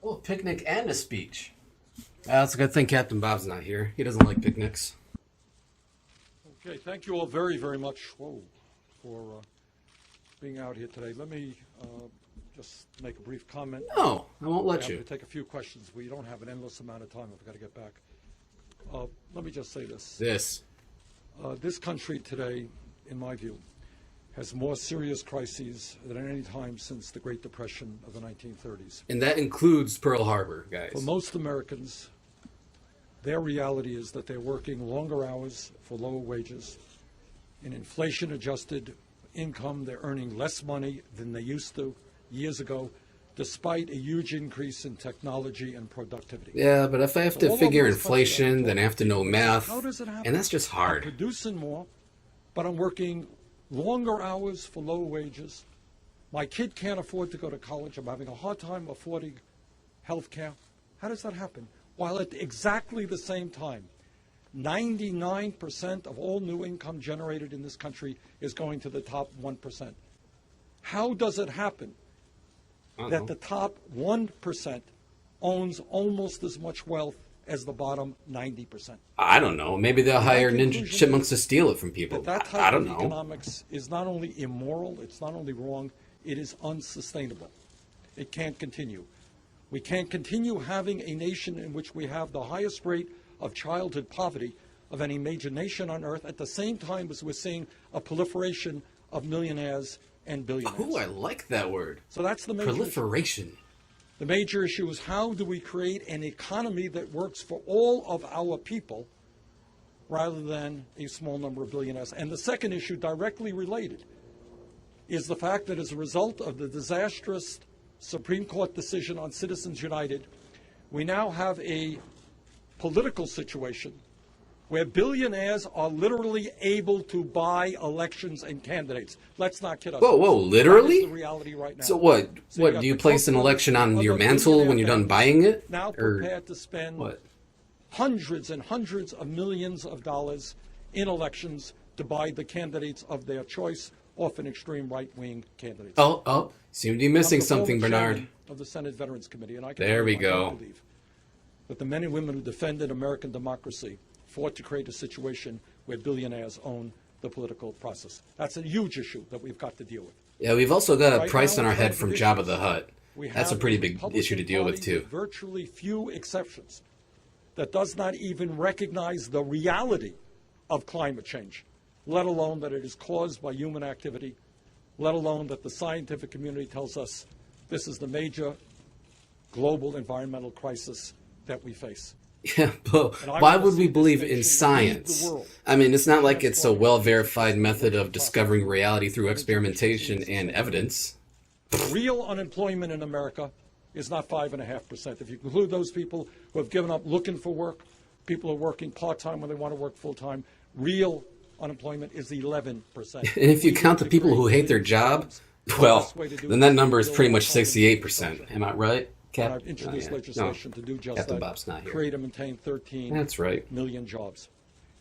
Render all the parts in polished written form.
Oh, a picnic and a speech. That's a good thing Captain Bob's not here. He doesn't like picnics. Okay, thank you all very, very much for being out here today. Let me just make a brief comment. No, I won't I let have you. to take a few questions. We don't have an endless amount of time. I've got to get back. Let me just say this. This country today, in my view, has more serious crises than at any time since the Great Depression of the 1930s. And that includes Pearl Harbor, guys. For most Americans, their reality is that they're working longer hours for lower wages. In inflation-adjusted income, they're earning less money than they used to years ago, despite a huge increase in technology and productivity. Yeah, but if I have to all figure over this country, inflation, then I have to know math. How does it happen? And that's just I'm hard. producing more, but I'm working longer hours for lower wages. My kid can't afford to go to college. I'm having a hard time affording health care. How does that happen? While at exactly the same time, 99% of all new income generated in this country is going to the top 1%. How does it happen that the top 1% owns almost as much wealth as the bottom 90%? I don't know. Maybe they'll hire ninja conclusion chipmunks to steal it from people. That I type don't of know. economics is not only immoral, it's not only wrong, it is unsustainable. It can't continue. We can't continue having a nation in which we have the highest rate of childhood poverty of any major nation on earth at the same time as we're seeing a proliferation of millionaires and billionaires. Ooh, I like that word. So that's the major issue. Proliferation. The major issue is how do we create an economy that works for all of our people rather than a small number of billionaires. And the second issue, directly related, is the fact that as a result of the disastrous Supreme Court decision on Citizens United, we now have a political situation where billionaires are literally able to buy elections and candidates. Let's not kid ourselves. Whoa, literally? That is the reality right now. So what? So What, got do you the place an Koch election on brothers, your other mantle when you're billionaire done buying it? now Or prepared to spend what? hundreds and hundreds of millions of dollars in elections to buy the candidates of their choice, often extreme right-wing candidates. Oh, seem to be missing I'm the something, former Bernard. chairman of the Senate Veterans Committee, and I can There tell we you, I go. can't believe that the men and women who defended American democracy fought to create a situation where billionaires own the political process. That's a huge issue that we've got to deal with. Yeah, we've also got a Right price now, on our in head terms from of Jabba issues, the Hutt. We That's a have pretty a big Republican issue to deal with, Party too. with virtually few exceptions that does not even recognize the reality of climate change, let alone that it is caused by human activity, let alone that the scientific community tells us this is the major global environmental crisis that we face. Yeah, but And I why wanna would we see this believe nation in lead the science? world. I mean, it's not like That's it's a why well-verified method of possible. discovering reality through experimentation and evidence. Real unemployment in America is not 5.5%. If you include those people who have given up looking for work, people who are working part-time when they want to work full-time, real unemployment is 11%. And if you count the people who hate their job, well, then that number is pretty much 68%. Am I right, Cap? And I've introduced Oh, yeah. legislation No, to do just Captain that, Bob's not here. create and maintain 13 That's right. million jobs.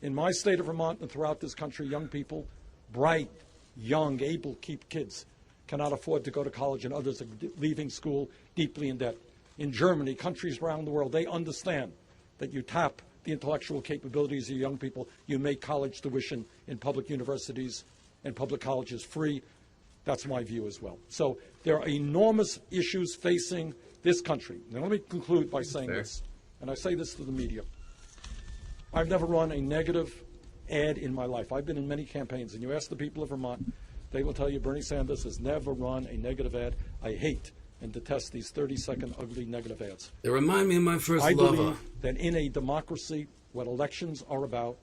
In my state of Vermont and throughout this country, young people, bright, young, able to keep kids, cannot afford to go to college, and others are leaving school deeply in debt. In Germany, countries around the world, they understand that you tap the intellectual capabilities of young people, you make college tuition in public universities and public colleges free. That's my view as well. So there are enormous issues facing this country. Now let me conclude by saying Fair. this, and I say this to the media. I've never run a negative ad in my life. I've been in many campaigns, and you ask the people of Vermont, they will tell you Bernie Sanders has never run a negative ad. I hate and detest these 30-second ugly negative ads. They remind me of my first I lover. believe that in a democracy, what elections are about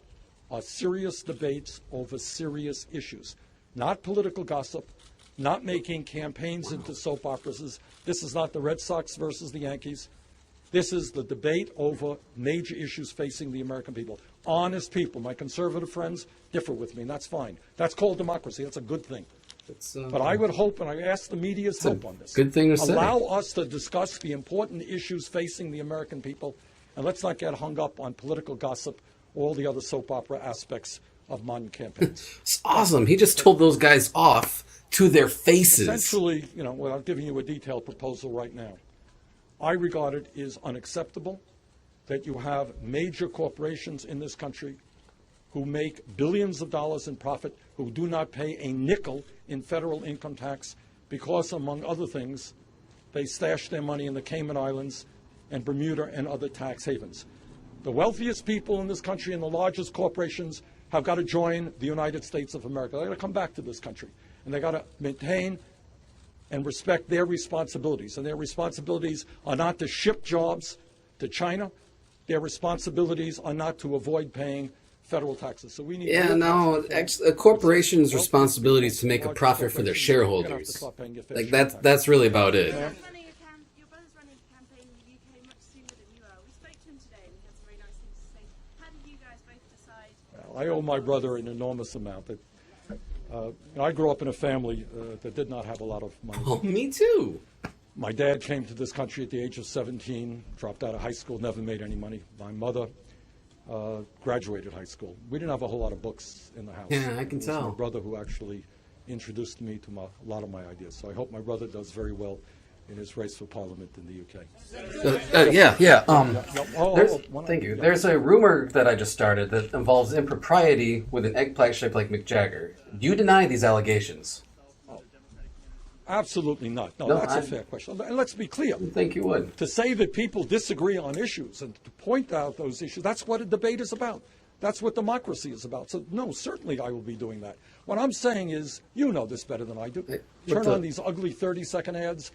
are serious debates over serious issues, not political gossip, not making campaigns into soap operas. This is not the Red Sox versus the Yankees. This is the debate over major issues facing the American people. Honest people. My conservative friends differ with me, and that's fine. That's called democracy. That's a good thing. But I would hope, and I ask the media's help on this. good thing to say. Allow us to discuss the important issues facing the American people, and let's not get hung up on political gossip, all the other soap opera aspects of modern campaigns. It's awesome. He just told those guys off to their faces. Essentially, without giving you a detailed proposal right now, I regard it is unacceptable that you have major corporations in this country who make billions of dollars in profit, who do not pay a nickel in federal income tax because, among other things, they stash their money in the Cayman Islands and Bermuda and other tax havens. The wealthiest people in this country and the largest corporations have got to join the United States of America. They've got to come back to this country, and they've got to maintain and respect their responsibilities. And their responsibilities are not to ship jobs to China. Their responsibilities are not to avoid paying federal taxes. So we need. Yeah, no. Actually, a corporation's responsibility is to make a profit for their shareholders. Like that's really about it. Your brother's running a campaign in the UK much sooner than you are. We spoke to him today, and he had some very nice things to say. How did you guys both decide? Well, I owe my brother an enormous amount. I grew up in a family that did not have a lot of money. Oh, me too. My dad came to this country at the age of 17, dropped out of high school, never made any money. My mother graduated high school. We didn't have a whole lot of books in the house. Yeah, I can It was tell. my brother who actually introduced me to a lot of my ideas. So I hope my brother does very well in his race for parliament in the UK. Yeah. Thank you. There's a rumor that I just started that involves impropriety with an eggplant shaped like Mick Jagger. Do you deny these allegations? Absolutely not. No, No, that's a fair question. And let's be clear. I think you would. To say that people disagree on issues and to point out those issues, that's what a debate is about. That's what democracy is about. So, no, certainly I will be doing that. What I'm saying is, you know this better than I do. Turn on these ugly 30-second ads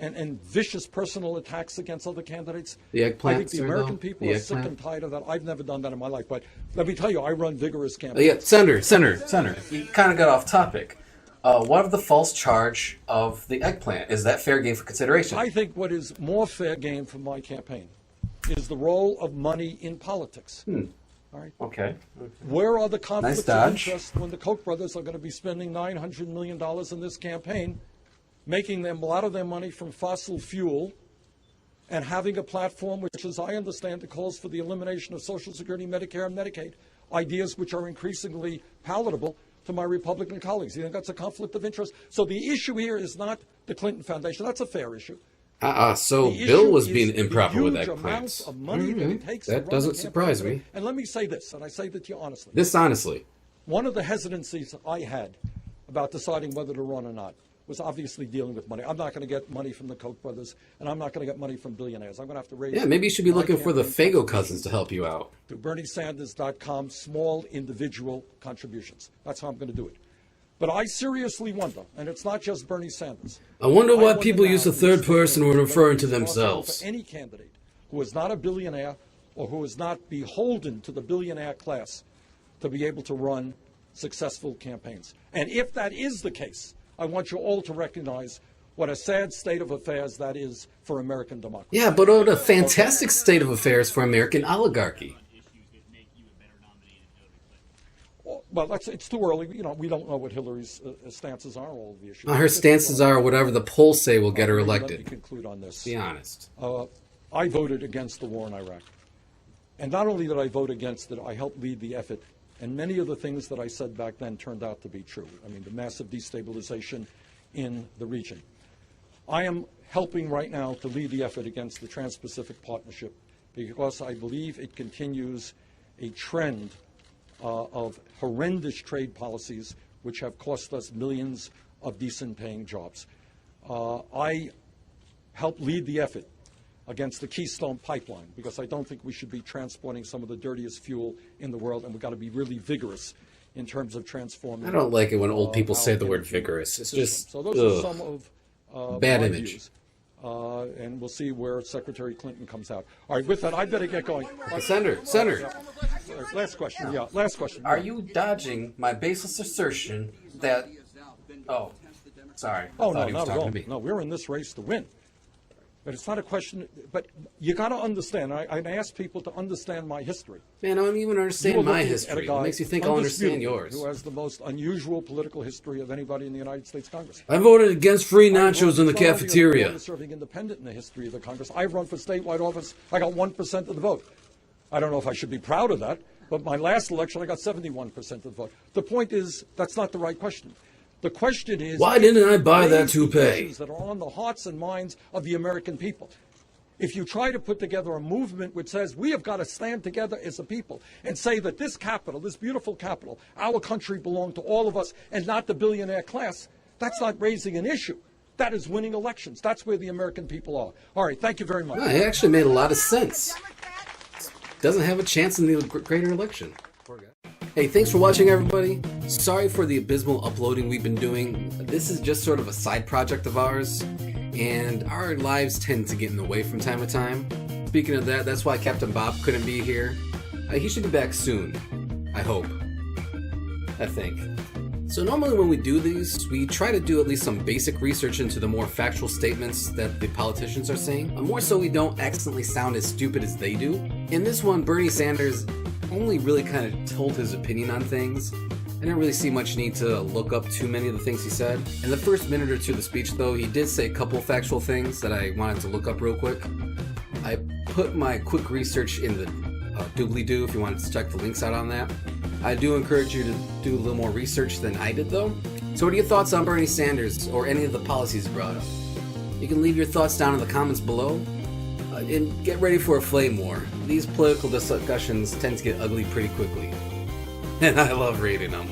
and vicious personal attacks against other candidates. The I think eggplants, the sir, American though? people The are sick and eggplant? tired of that. I've never done that in my life. But let me tell you, I run vigorous campaigns. Yeah, Senator. You kind of got off topic. What of the false charge of the eggplant? Is that fair game for consideration? I think what is more fair game for my campaign is the role of money in politics. All right. Okay. Where are the conflicts Nice of dodge. interest when the Koch brothers are going to be spending $900 million in this campaign, making them a lot of their money from fossil fuel, and having a platform which, as I understand it, calls for the elimination of Social Security, Medicare, and Medicaid, ideas which are increasingly palatable to my Republican colleagues. You think that's a conflict of interest? So the issue here is not the Clinton Foundation. That's a fair issue. So The Bill issue was is being the improper with huge amounts eggplants. of money that it takes to That run a doesn't campaign. surprise me. And let me say this, and I say that to you honestly. This honestly. One of the hesitancies I had about deciding whether to run or not was obviously dealing with money. I'm not going to get money from the Koch brothers, and I'm not going to get money from billionaires. I'm going to have to raise. Yeah, maybe you should be my looking for the campaign Fago cousins to help you out. to BernieSanders.com, small individual contributions. That's how I'm going to do it. But I seriously wonder, and it's not just Bernie Sanders. I wonder why wonder people now use the who's third person when thinking referring to whether it's possible themselves. for any candidate who is not a billionaire or who is not beholden to the billionaire class to be able to run successful campaigns. And if that is the case, I want you all to recognize what a sad state of affairs that is for American democracy. Yeah, but what a fantastic state of affairs for American oligarchy. Well, it's too early. You know, we don't know what Hillary's stances are on all of the issues. Her stances are whatever the polls say will get her Let me elected. conclude on this. Be honest. I voted against the war in Iraq. And not only did I vote against it, I helped lead the effort. And many of the things that I said back then turned out to be true. I mean, the massive destabilization in the region. I am helping right now to lead the effort against the Trans-Pacific Partnership because I believe it continues a trend of horrendous trade policies which have cost us millions of decent-paying jobs. I helped lead the effort against the Keystone Pipeline because I don't think we should be transporting some of the dirtiest fuel in the world, and we've got to be really vigorous in terms of transforming. I don't like it when old people our say the word energy vigorous. It's system. just So those are ugh. some of Bad my image. views. And we'll see where Secretary Clinton comes out. All right, with that, I better get going. Senator, Last question. Yeah, last question. are you dodging my baseless assertion that? Oh, sorry. I Oh, thought no, he was not at talking all. to me. No, we're in this race to win. But it's not a question, but you got to understand. I ask people to understand my history. Man, I don't even You are understand my looking at a history. guy What makes you think I'll understand undisputedly yours? Who has the most unusual political history of anybody in the United States Congress. I voted against free nachos in the I'm the cafeteria. longest serving independent in the history of the Congress. I've run for statewide office. I got 1% of the vote. I don't know if I should be proud of that, but my last election I got 71% of the vote. The point is, that's not the right question. The question is, Why didn't I buy that raise the toupee? issues that are on the hearts and minds of the American people. if you try to put together a movement which says we have got to stand together as a people and say that this capital, this beautiful capital, our country belonged to all of us and not the billionaire class, that's not raising an issue. That is winning elections. That's where the American people are. All right, thank you very much. Well, it actually made a lot of sense. Doesn't have a chance in the greater election. Poor guy. Hey, thanks for watching, everybody. Sorry for the abysmal uploading we've been doing. This is just sort of a side project of ours, and our lives tend to get in the way from time to time. Speaking of that, that's why Captain Bob couldn't be here. He should be back soon. I hope. I think. So normally when we do these, we try to do at least some basic research into the more factual statements that the politicians are saying, but more so we don't accidentally sound as stupid as they do. In this one, Bernie Sanders only really kind of told his opinion on things. I didn't really see much need to look up too many of the things he said. In the first minute or two of the speech though, he did say a couple factual things that I wanted to look up real quick. I put my quick research in the doobly-doo if you wanted to check the links out on that. I do encourage you to do a little more research than I did though. So what are your thoughts on Bernie Sanders or any of the policies brought up? You can leave your thoughts down in the comments below. And get ready for a flame war. These political discussions tend to get ugly pretty quickly. And I love reading them.